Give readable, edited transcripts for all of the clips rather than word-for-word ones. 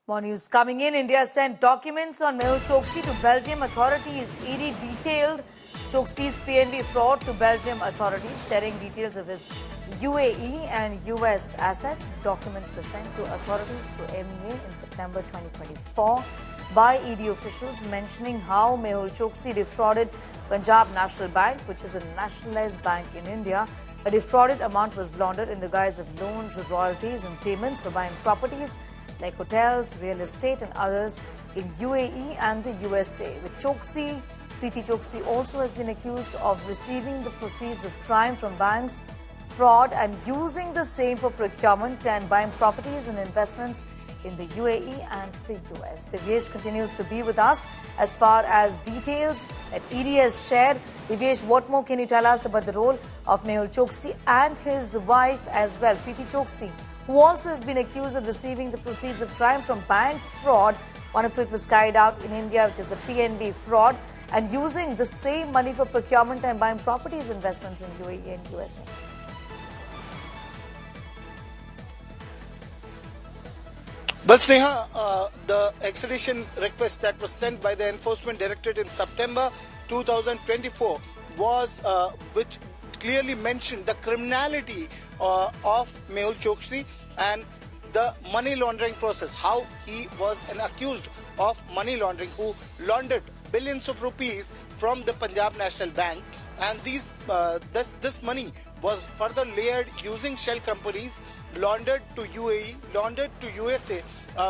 More news coming in. India sent documents on Mehul Choksi to Belgium authorities. ED detailed Choksi's PNB fraud to Belgium authorities, sharing details of his UAE and US assets. Documents were sent to authorities through MEA in September 2024 by ED officials, mentioning how Mehul Choksi defrauded Punjab National Bank, which is a nationalized bank in India. A defrauded amount was laundered in the guise of loans, royalties and payments for buying properties like hotels, real estate and others in UAE and the USA. With Choksi, Preeti Choksi also has been accused of receiving the proceeds of crime from banks, fraud and using the same for procurement and buying properties and investments in the UAE and the US. Divyesh continues to be with us as far as details that ED has shared. Divyesh, what more can you tell us about the role of Mehul Choksi and his wife as well, Preeti Choksi, who also has been accused of receiving the proceeds of crime from bank fraud, one of which was carried out in India, which is a PNB fraud, and using the same money for procurement and buying properties investments in UAE and USA. Well, Sneha, the extradition request that was sent by the Enforcement Directorate in September 2024 was which clearly mentioned the criminality of Mehul Choksi and the money laundering process, how he was accused of money laundering, who laundered billions of rupees from the Punjab National Bank, and this money was further layered using shell companies, laundered to UAE, laundered to USA,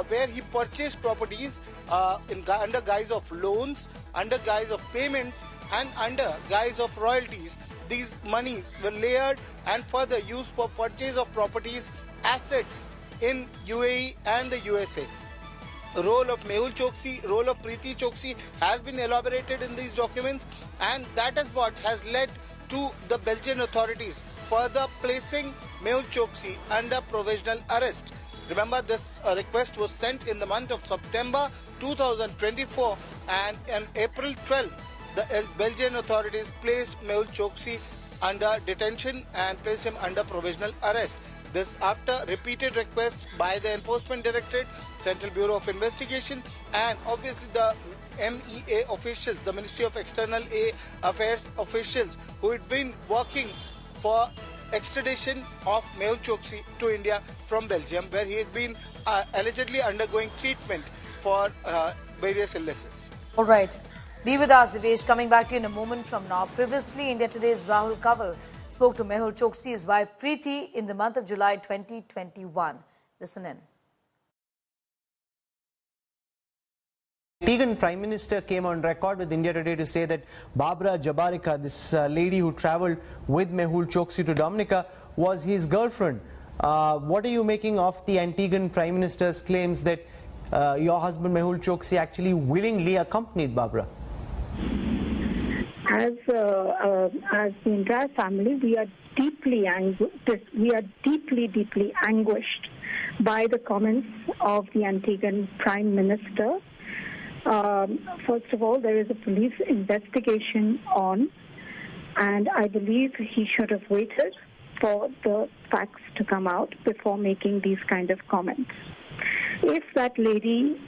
where he purchased properties under guise of loans, under guise of payments and under guise of royalties. These monies were layered and further used for purchase of properties, assets in UAE and the USA. The role of Mehul Choksi, role of Preeti Choksi has been elaborated in these documents, and that is what has led to the Belgian authorities further placing Mehul Choksi under provisional arrest. Remember, this request was sent in the month of September 2024, and on April 12th, the Belgian authorities placed Mehul Choksi under detention and placed him under provisional arrest. This after repeated requests by the Enforcement Directorate, Central Bureau of Investigation, and obviously the MEA officials, the Ministry of External Affairs officials, who had been working for extradition of Mehul Choksi to India from Belgium, where he had been allegedly undergoing treatment for various illnesses. All right. Be with us, Divyesh. Coming back to you in a moment from now. Previously, India Today's Rahul Kanwal spoke to Mehul Choksi's wife Preeti in the month of July 2021. Listen in. Antigua Prime Minister came on record with India Today to say that Barbara Jabarika, this lady who travelled with Mehul Choksi to Dominica, was his girlfriend. What are you making of the Antiguan Prime Minister's claims that your husband Mehul Choksi actually willingly accompanied Barbara? As the entire family, we are deeply anguished by the comments of the Antiguan Prime Minister. First of all, there is a police investigation on, and I believe he should have waited for the facts to come out before making these kind of comments. If that lady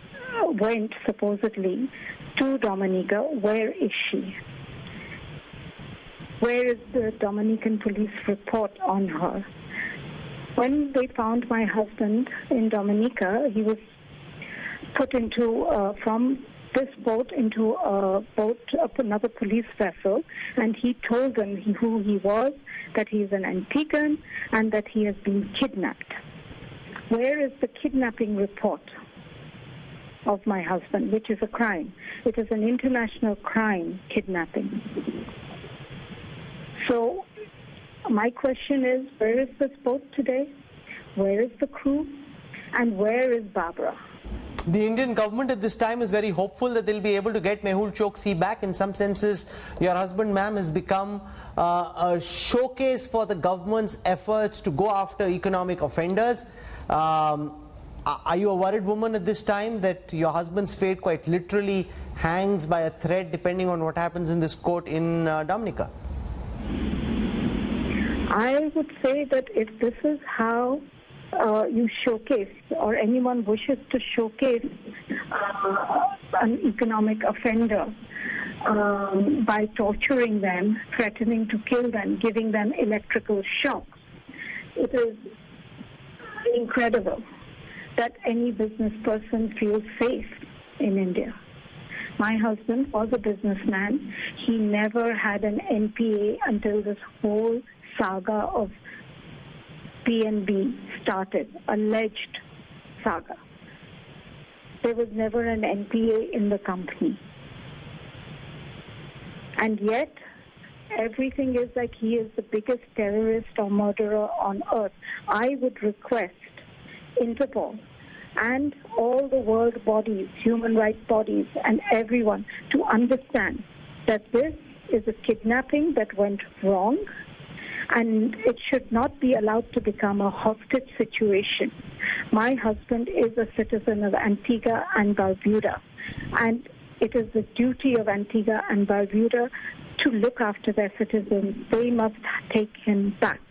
went supposedly to Dominica, where is she? Where is the Dominican police report on her? When they found my husband in Dominica, he was put into from this boat into a boat of another police vessel, and he told them who he was, that he is an Antiguan and that he has been kidnapped. Where is the kidnapping report of my husband, which is a crime? It is an international crime, kidnapping. So my question is, where is this boat today? Where is the crew? And where is Barbara? The Indian government at this time is very hopeful that they'll be able to get Mehul Choksi back. In some senses, your husband, ma'am, has become a showcase for the government's efforts to go after economic offenders. Are you a worried woman at this time that your husband's fate quite literally hangs by a thread depending on what happens in this court in Dominica? I would say that if this is how you showcase, or anyone wishes to showcase an economic offender by torturing them, threatening to kill them, giving them electrical shocks. It is incredible that any business person feels safe in India. My husband was a businessman. He never had an NPA until this whole saga of PNB started, alleged saga. There was never an NPA in the company. And yet, everything is like he is the biggest terrorist or murderer on earth. I would request Interpol and all the world bodies, human rights bodies, and everyone to understand that this is a kidnapping that went wrong, and it should not be allowed to become a hostage situation. My husband is a citizen of Antigua and Barbuda, and it is the duty of Antigua and Barbuda to look after their citizens. They must take him back.